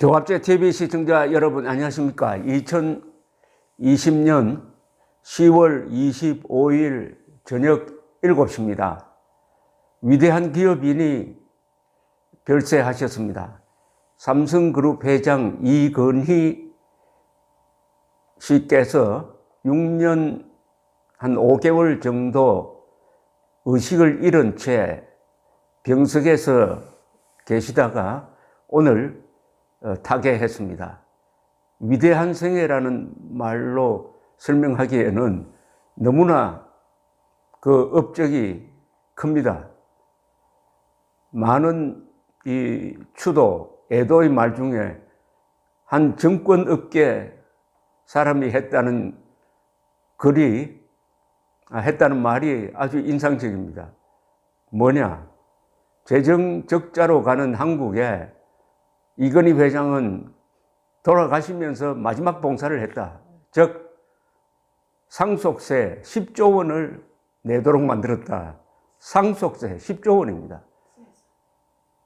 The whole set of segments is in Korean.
종합제 TV 시청자 여러분 안녕하십니까? 2020년 10월 25일 저녁 7시입니다. 위대한 기업인이 별세하셨습니다. 삼성그룹 회장 이건희 씨께서 6년 한 5개월 정도 의식을 잃은 채 병석에서 계시다가 오늘 타계했습니다. 위대한 생애라는 말로 설명하기에는 너무나 그 업적이 큽니다. 많은 이 추도, 애도의 말 중에 한 정권업계 사람이 했다는 말이 아주 인상적입니다. 뭐냐? 재정 적자로 가는 한국에 이건희 회장은 돌아가시면서 마지막 봉사를 했다. 즉 상속세 10조 원을 내도록 만들었다. 상속세 10조 원입니다.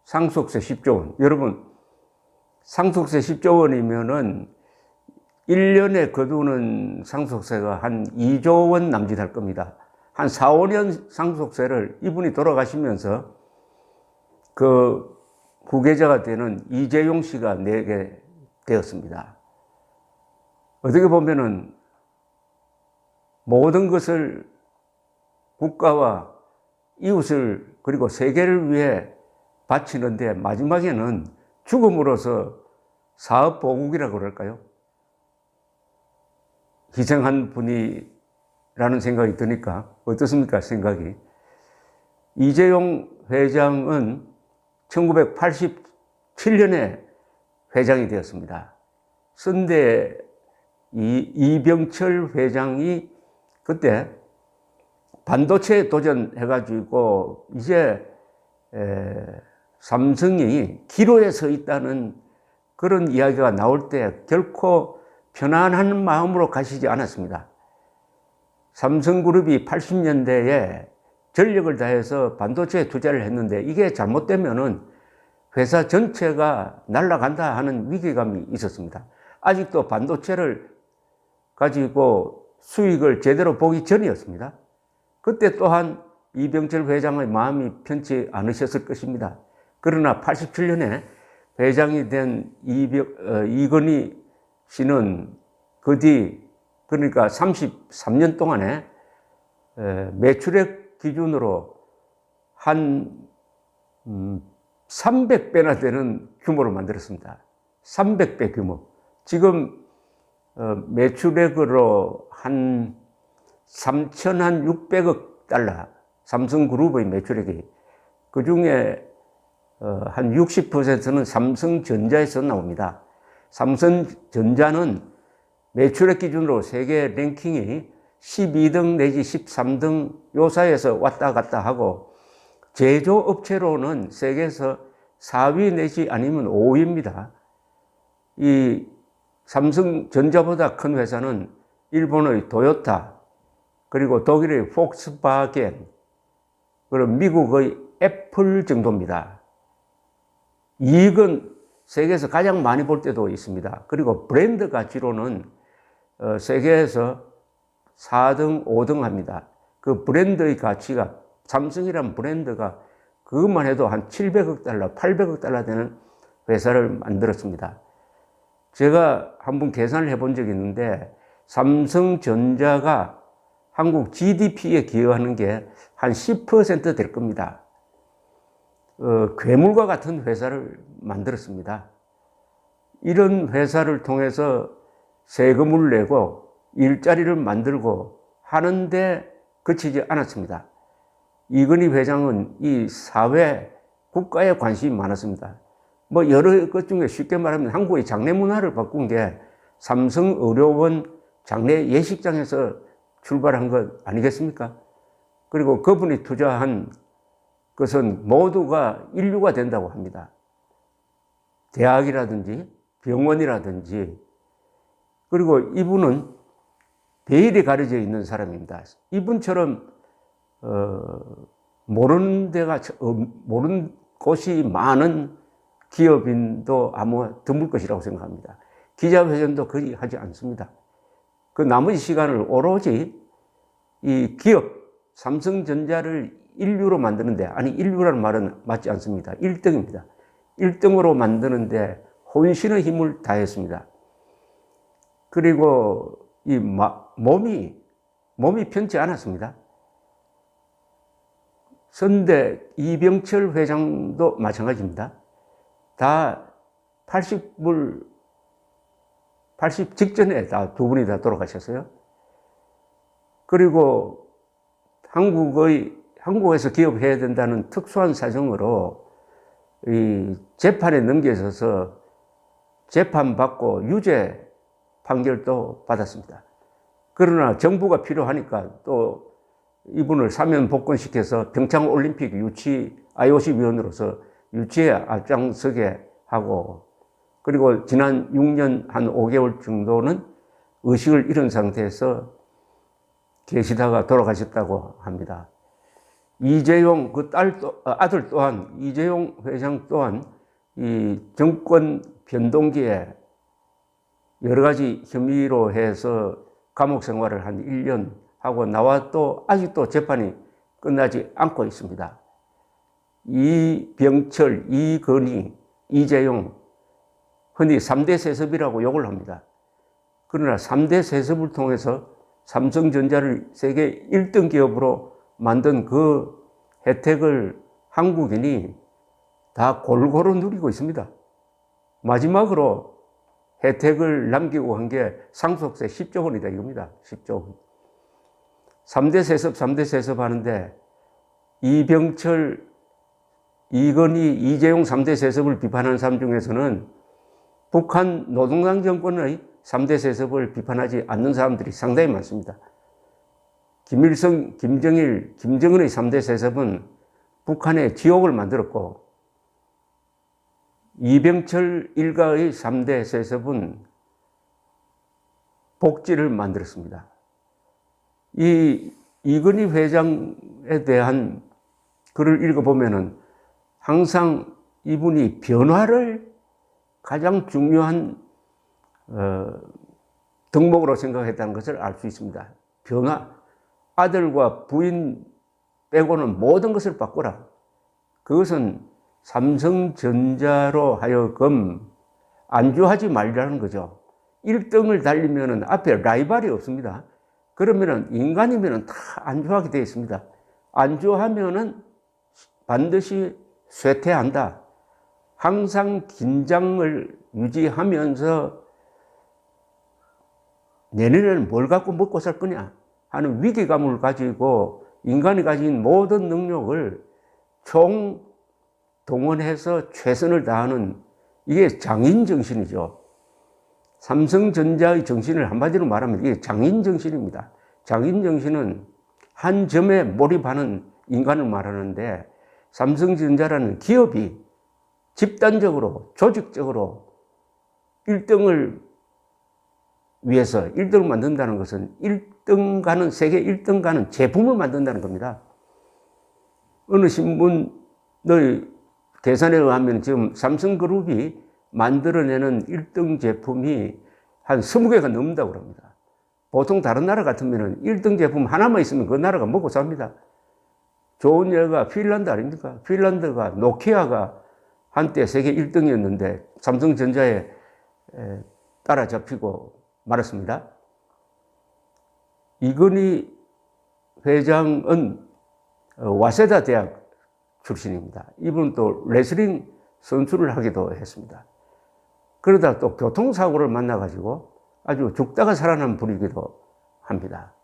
상속세 10조 원. 여러분, 상속세 10조 원이면은 1년에 거두는 상속세가 한 2조 원 남짓할 겁니다. 한 4, 5년 상속세를 이분이 돌아가시면서 그 후계자가 되는 이재용 씨가 내게 되었습니다. 어떻게 보면은 모든 것을 국가와 이웃을 그리고 세계를 위해 바치는데 마지막에는 죽음으로써 사업보국이라고 그럴까요? 희생한 분이라는 생각이 드니까 어떻습니까? 생각이. 이재용 회장은 1987년에 회장이 되었습니다. 선대 이병철 회장이 그때 반도체에 도전해가지고 이제 삼성이 기로에 서 있다는 그런 이야기가 나올 때 결코 편안한 마음으로 가시지 않았습니다. 삼성그룹이 80년대에 전력을 다해서 반도체에 투자를 했는데 이게 잘못되면은 회사 전체가 날아간다 하는 위기감이 있었습니다. 아직도 반도체를 가지고 수익을 제대로 보기 전이었습니다. 그때 또한 이병철 회장의 마음이 편치 않으셨을 것입니다. 그러나 87년에 회장이 된 이건희 씨는 그 뒤, 그러니까 33년 동안에 매출액 기준으로 한 300배나 되는 규모로 만들었습니다. 300배 규모. 지금 매출액으로 한 3,600억 달러, 삼성그룹의 매출액이. 그 중에 한 60%는 삼성전자에서 나옵니다. 삼성전자는 매출액 기준으로 세계 랭킹이 12등 내지 13등 요 사이에서 왔다 갔다 하고 제조업체로는 세계에서 4위 내지 아니면 5위입니다. 이 삼성전자보다 큰 회사는 일본의 도요타, 그리고 독일의 폭스바겐, 그리고 미국의 애플 정도입니다. 이익은 세계에서 가장 많이 볼 때도 있습니다. 그리고 브랜드 가치로는 세계에서 4등, 5등 합니다. 그 브랜드의 가치가, 삼성이라는 브랜드가 그것만 해도 한 700억 달러, 800억 달러 되는 회사를 만들었습니다. 제가 한번 계산을 해본 적이 있는데 삼성전자가 한국 GDP에 기여하는 게 한 10% 될 겁니다. 괴물과 같은 회사를 만들었습니다. 이런 회사를 통해서 세금을 내고 일자리를 만들고 하는데 그치지 않았습니다. 이건희 회장은 이 사회, 국가에 관심이 많았습니다. 뭐 여러 것 중에 쉽게 말하면 한국의 장례 문화를 바꾼 게 삼성의료원 장례 예식장에서 출발한 것 아니겠습니까? 그리고 그분이 투자한 것은 모두가 인류가 된다고 합니다. 대학이라든지 병원이라든지. 그리고 이분은 베일이 가려져 있는 사람입니다. 이분처럼 모르는 곳이 많은 기업인도 아마 드물 것이라고 생각합니다. 기자회견도 거의 하지 않습니다. 그 나머지 시간을 오로지 이 기업, 삼성전자를 인류로 만드는데, 아니, 인류라는 말은 맞지 않습니다. 1등입니다. 1등으로 만드는데 혼신의 힘을 다했습니다. 그리고 이 몸이 편치 않았습니다. 선대 이병철 회장도 마찬가지입니다. 다 80 직전에 다 두 분이 다 돌아가셨어요. 그리고 한국에서 기업해야 된다는 특수한 사정으로 이 재판에 넘겨져서 재판받고 유죄 판결도 받았습니다. 그러나 정부가 필요하니까 또 이분을 사면 복권시켜서 평창올림픽 IOC 위원으로서 유치에 앞장서게 하고, 그리고 지난 6년 한 5개월 정도는 의식을 잃은 상태에서 계시다가 돌아가셨다고 합니다. 이재용 아들 또한, 이재용 회장 또한 이 정권 변동기에 여러 가지 혐의로 해서 감옥 생활을 한 1년 하고 나와 또 아직도 재판이 끝나지 않고 있습니다. 이병철, 이건희, 이재용, 흔히 3대 세습이라고 욕을 합니다. 그러나 3대 세습을 통해서 삼성전자를 세계 1등 기업으로 만든 그 혜택을 한국인이 다 골고루 누리고 있습니다. 마지막으로 혜택을 남기고 한 게 상속세 10조 원이다 이겁니다. 10조 원. 3대 세습 하는데 이병철, 이건희, 이재용 3대 세습을 비판하는 사람 중에서는 북한 노동당 정권의 3대 세습을 비판하지 않는 사람들이 상당히 많습니다. 김일성, 김정일, 김정은의 3대 세습은 북한의 지옥을 만들었고, 이병철 일가의 3대 세습은 복지를 만들었습니다. 이건희 회장에 대한 글을 읽어보면은 항상 이분이 변화를 가장 중요한 덕목으로 생각했다는 것을 알 수 있습니다. 변화. 아들과 부인 빼고는 모든 것을 바꾸라. 그것은 삼성전자로 하여금 안주하지 말라는 거죠. 1등을 달리면은 앞에 라이벌이 없습니다. 그러면은 인간이면은 다 안주하게 되어 있습니다. 안주하면은 반드시 쇠퇴한다. 항상 긴장을 유지하면서 내년에는 뭘 갖고 먹고 살 거냐 하는 위기감을 가지고 인간이 가진 모든 능력을 총동원해서 최선을 다하는, 이게 장인정신이죠. 삼성전자의 정신을 한마디로 말하면 이게 장인정신입니다. 장인정신은 한 점에 몰입하는 인간을 말하는데, 삼성전자라는 기업이 집단적으로, 조직적으로 1등을 위해서 1등을 만든다는 것은 1등 가는, 세계 1등 가는 제품을 만든다는 겁니다. 어느 신문의 계산에 의하면 지금 삼성그룹이 만들어내는 1등 제품이 한 20개가 넘는다고 합니다. 보통 다른 나라 같으면 1등 제품 하나만 있으면 그 나라가 먹고 삽니다. 좋은 예가 핀란드 아닙니까? 핀란드가 노키아가 한때 세계 1등이었는데 삼성전자에 따라잡히고 말았습니다. 이건희 회장은 와세다 대학 출신입니다. 이분은 또 레슬링 선수를 하기도 했습니다. 그러다 또 교통사고를 만나가지고 아주 죽다가 살아난 분이기도 합니다.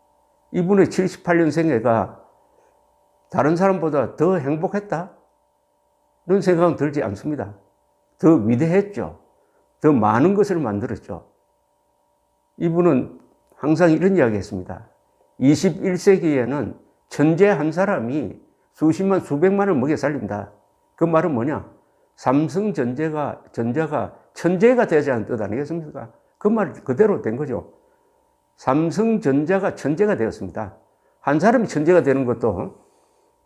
이분의 78년생애가 다른 사람보다 더 행복했다? 이런 생각은 들지 않습니다. 더 위대했죠. 더 많은 것을 만들었죠. 이분은 항상 이런 이야기 했습니다. 21세기에는 천재 한 사람이 수십만, 수백만을 먹여 살린다. 그 말은 뭐냐? 삼성전자가 천재가 되자는 뜻 아니겠습니까? 그 말 그대로 된 거죠. 삼성전자가 천재가 되었습니다. 한 사람이 천재가 되는 것도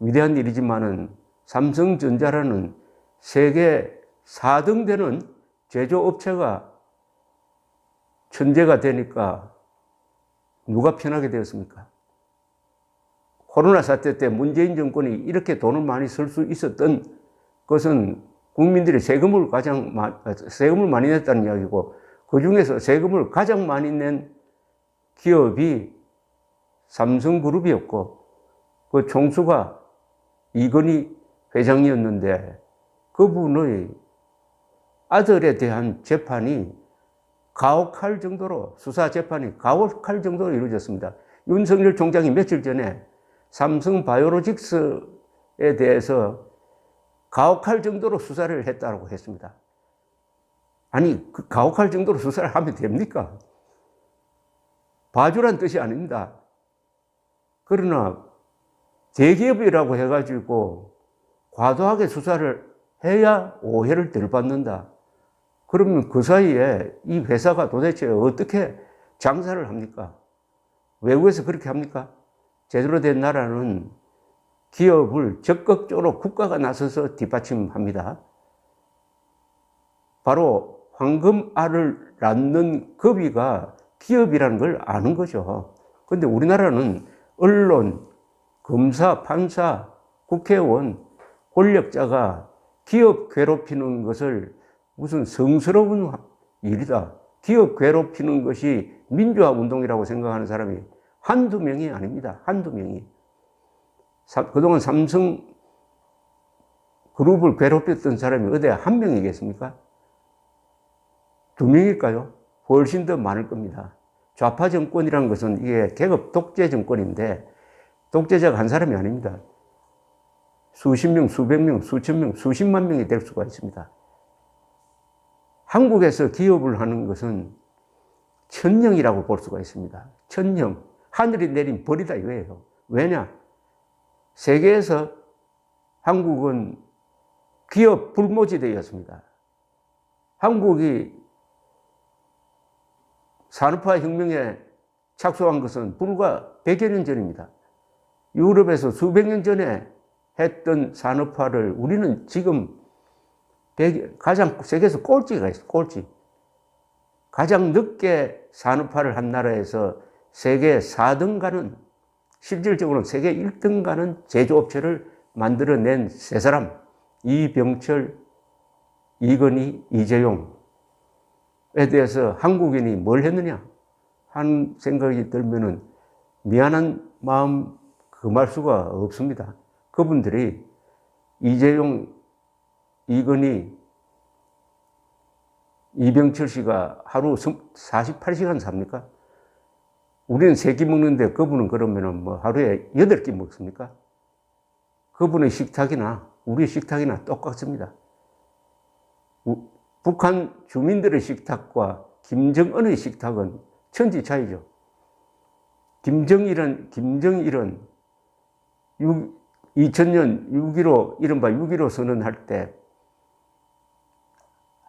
위대한 일이지만은 삼성전자라는 세계 4등 되는 제조업체가 천재가 되니까 누가 편하게 되었습니까? 코로나 사태 때 문재인 정권이 이렇게 돈을 많이 쓸 수 있었던 것은 국민들이 세금을 많이 냈다는 이야기고, 그 중에서 세금을 가장 많이 낸 기업이 삼성그룹이었고, 그 총수가 이건희 회장이었는데, 그분의 아들에 대한 재판이 가혹할 정도로, 수사 재판이 가혹할 정도로 이루어졌습니다. 윤석열 총장이 며칠 전에 삼성바이오로직스에 대해서 가혹할 정도로 수사를 했다고 했습니다. 아니, 그 가혹할 정도로 수사를 하면 됩니까? 봐주란 뜻이 아닙니다. 그러나 대기업이라고 해가지고 과도하게 수사를 해야 오해를 덜 받는다. 그러면 그 사이에 이 회사가 도대체 어떻게 장사를 합니까? 외국에서 그렇게 합니까? 제대로 된 나라는 기업을 적극적으로 국가가 나서서 뒷받침합니다. 바로 황금알을 낳는 급이가 기업이라는 걸 아는 거죠. 그런데 우리나라는 언론, 검사, 판사, 국회의원, 권력자가 기업 괴롭히는 것을 무슨 성스러운 일이다, 기업 괴롭히는 것이 민주화 운동이라고 생각하는 사람이 한두 명이 아닙니다. 한두 명이. 그동안 삼성 그룹을 괴롭혔던 사람이 어디 한 명이겠습니까? 두 명일까요? 훨씬 더 많을 겁니다. 좌파 정권이라는 것은 이게 계급 독재 정권인데, 독재자가 한 사람이 아닙니다. 수십 명, 수백 명, 수천 명, 수십만 명이 될 수가 있습니다. 한국에서 기업을 하는 것은 천령이라고 볼 수가 있습니다. 천령. 하늘이 내린 벌이다 이거예요. 왜냐? 세계에서 한국은 기업 불모지대였습니다. 한국이 산업화 혁명에 착수한 것은 불과 100여 년 전입니다. 유럽에서 수백 년 전에 했던 산업화를 우리는 지금 가장 세계에서 꼴찌가 있어요. 꼴찌. 가장 늦게 산업화를 한 나라에서 세계 4등 가는, 실질적으로는 세계 1등 가는 제조업체를 만들어낸 세 사람, 이병철, 이건희, 이재용에 대해서 한국인이 뭘 했느냐 하는 생각이 들면은 미안한 마음 금할 수가 없습니다. 그분들이 이재용, 이건희, 이병철 씨가 하루 48시간 삽니까? 우리는 3끼 먹는데 그분은 그러면은 뭐 하루에 8끼 먹습니까? 그분의 식탁이나 우리 식탁이나 똑같습니다. 북한 주민들의 식탁과 김정은의 식탁은 천지 차이죠. 김정일은 2000년 6.15, 이른바 6.15 선언할 때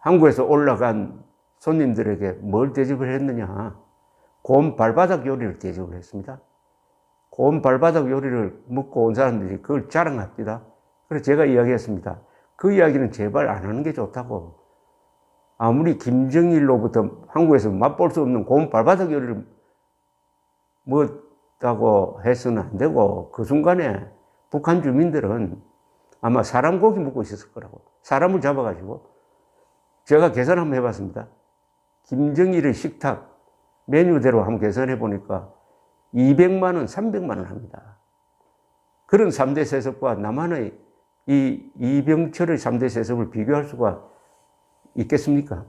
한국에서 올라간 손님들에게 뭘 대접을 했느냐? 고운 발바닥 요리를 대접을 했습니다. 고운 발바닥 요리를 먹고 온 사람들이 그걸 자랑합니다. 그래서 제가 이야기했습니다. 그 이야기는 제발 안 하는 게 좋다고. 아무리 김정일로부터 한국에서 맛볼 수 없는 고운 발바닥 요리를 먹었다고 해서는 안 되고, 그 순간에 북한 주민들은 아마 사람 고기 먹고 있었을 거라고. 사람을 잡아가지고. 제가 계산 한번 해봤습니다. 김정일의 식탁 메뉴대로 한번 계산해 보니까 200만 원, 300만 원 합니다. 그런 3대 세습과 남한의 이 이병철의 3대 세습을 비교할 수가 있겠습니까?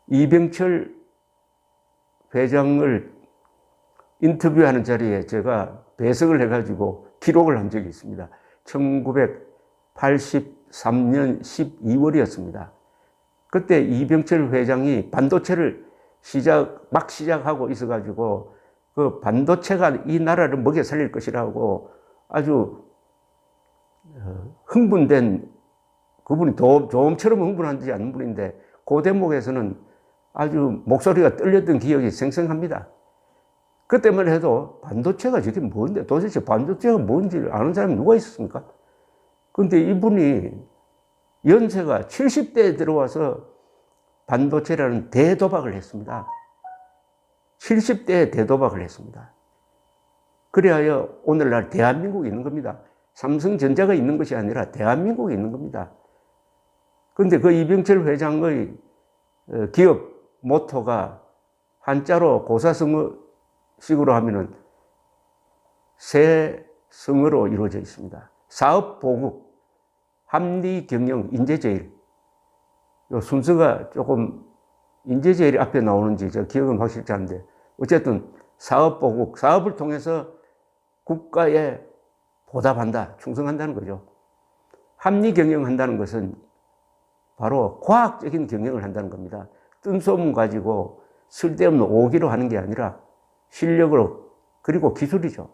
이병철 회장을 인터뷰하는 자리에 제가 배석을 해가지고 기록을 한 적이 있습니다. 1983년 12월이었습니다. 그때 이병철 회장이 반도체를 막 시작하고 있어가지고 그 반도체가 이 나라를 먹여 살릴 것이라고 아주 흥분된, 그분이 좀처럼 흥분하지 않는 분인데 그 대목에서는 아주 목소리가 떨렸던 기억이 생생합니다. 그때만 해도 반도체가 저게 뭔데, 도대체 반도체가 뭔지 아는 사람이 누가 있었습니까? 그런데 이분이 연세가 70대에 들어와서 반도체라는 대도박을 했습니다. 70대에 대도박을 했습니다. 그래야 오늘날 대한민국이 있는 겁니다. 삼성전자가 있는 것이 아니라 대한민국이 있는 겁니다. 그런데 그 이병철 회장의 기업 모토가 한자로 고사성어식으로 하면은 세 성어로 이루어져 있습니다. 사업 보국, 합리 경영, 인재제일. 요 순서가 조금 인재제일이 앞에 나오는지 저 기억은 확실치 않은데 어쨌든 사업 보국, 사업을 통해서 국가에 보답한다, 충성한다는 거죠. 합리 경영한다는 것은 바로 과학적인 경영을 한다는 겁니다. 뜬소문 가지고 쓸데없는 오기로 하는 게 아니라 실력으로, 그리고 기술이죠.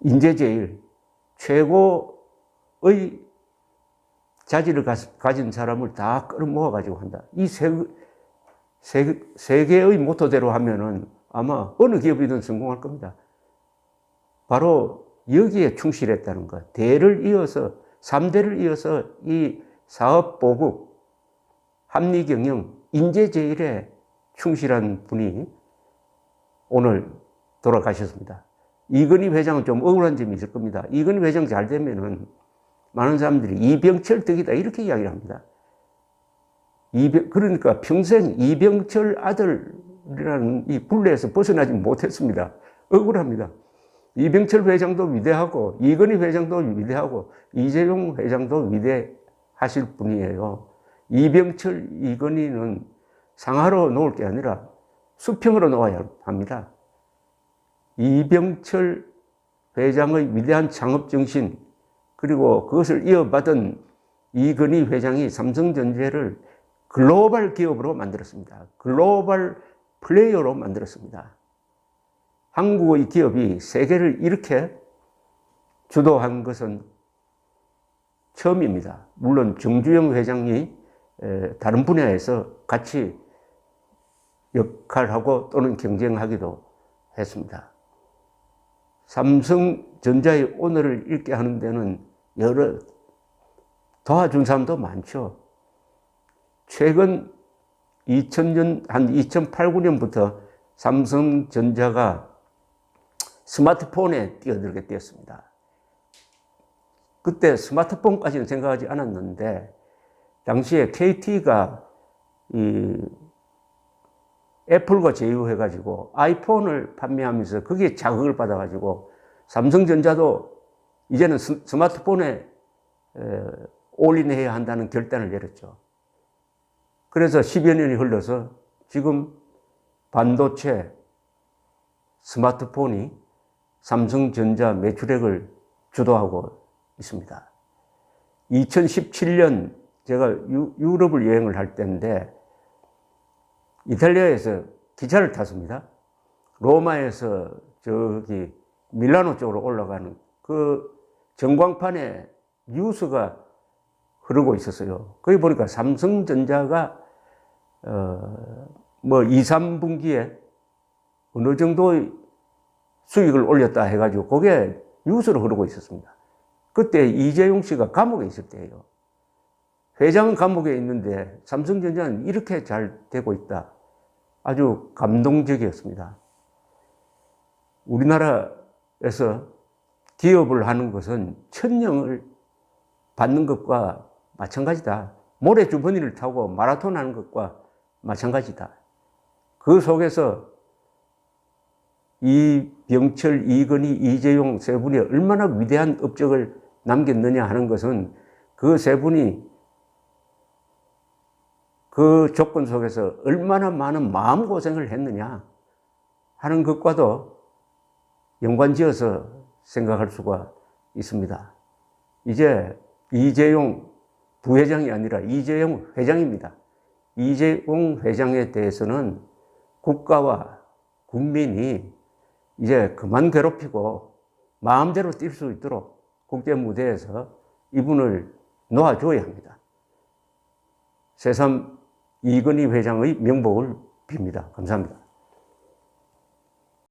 인재제일, 최고의 자질을 가진 사람을 다 끌어모아 가지고 한다. 이 세 개의 모토대로 하면은 아마 어느 기업이든 성공할 겁니다. 바로 여기에 충실했다는 것. 대를 이어서, 3대를 이어서 이 사업 보국, 합리 경영, 인재제일에 충실한 분이 오늘 돌아가셨습니다. 이건희 회장은 좀 억울한 점이 있을 겁니다. 이건희 회장 잘 되면은 많은 사람들이 이병철 덕이다 이렇게 이야기를 합니다. 그러니까 평생 이병철 아들이라는 이 분례에서 벗어나지 못했습니다. 억울합니다. 이병철 회장도 위대하고 이건희 회장도 위대하고 이재용 회장도 위대하실 분이에요. 이병철, 이건희는 상하로 놓을 게 아니라 수평으로 놓아야 합니다. 이병철 회장의 위대한 창업정신, 그리고 그것을 이어받은 이건희 회장이 삼성전자를 글로벌 기업으로 만들었습니다. 글로벌 플레이어로 만들었습니다. 한국의 기업이 세계를 이렇게 주도한 것은 처음입니다. 물론 정주영 회장이 다른 분야에서 같이 역할하고 또는 경쟁하기도 했습니다. 삼성전자의 오늘을 읽게 하는 데는 여러 도와준 사람도 많죠. 최근 2000년, 한 2008, 9년부터 삼성전자가 스마트폰에 뛰어들게 되었습니다. 그때 스마트폰까지는 생각하지 않았는데, 당시에 KT가 애플과 제휴해가지고 아이폰을 판매하면서 거기에 자극을 받아가지고 삼성전자도 이제는 스마트폰에 올인해야 한다는 결단을 내렸죠. 그래서 10여 년이 흘러서 지금 반도체, 스마트폰이 삼성전자 매출액을 주도하고 있습니다. 2017년 제가 유럽을 여행을 할 때인데 이탈리아에서 기차를 탔습니다. 로마에서 저기 밀라노 쪽으로 올라가는 그 전광판에 뉴스가 흐르고 있었어요. 거기 보니까 삼성전자가 뭐 2, 3분기에 어느 정도의 수익을 올렸다 해가지고 그게 뉴스로 흐르고 있었습니다. 그때 이재용 씨가 감옥에 있을 때예요. 회장은 감옥에 있는데 삼성전자는 이렇게 잘 되고 있다. 아주 감동적이었습니다. 우리나라에서 기업을 하는 것은 천령을 받는 것과 마찬가지다. 모래 주머니를 타고 마라톤 하는 것과 마찬가지다. 그 속에서 이병철, 이건희, 이재용 세 분이 얼마나 위대한 업적을 남겼느냐 하는 것은 그 세 분이 그 조건 속에서 얼마나 많은 마음고생을 했느냐 하는 것과도 연관지어서 생각할 수가 있습니다. 이제 이재용 부회장이 아니라 이재용 회장입니다. 이재용 회장에 대해서는 국가와 국민이 이제 그만 괴롭히고 마음대로 뛸 수 있도록 국제 무대에서 이분을 놓아줘야 합니다. 새삼 이건희 회장의 명복을 빕니다. 감사합니다.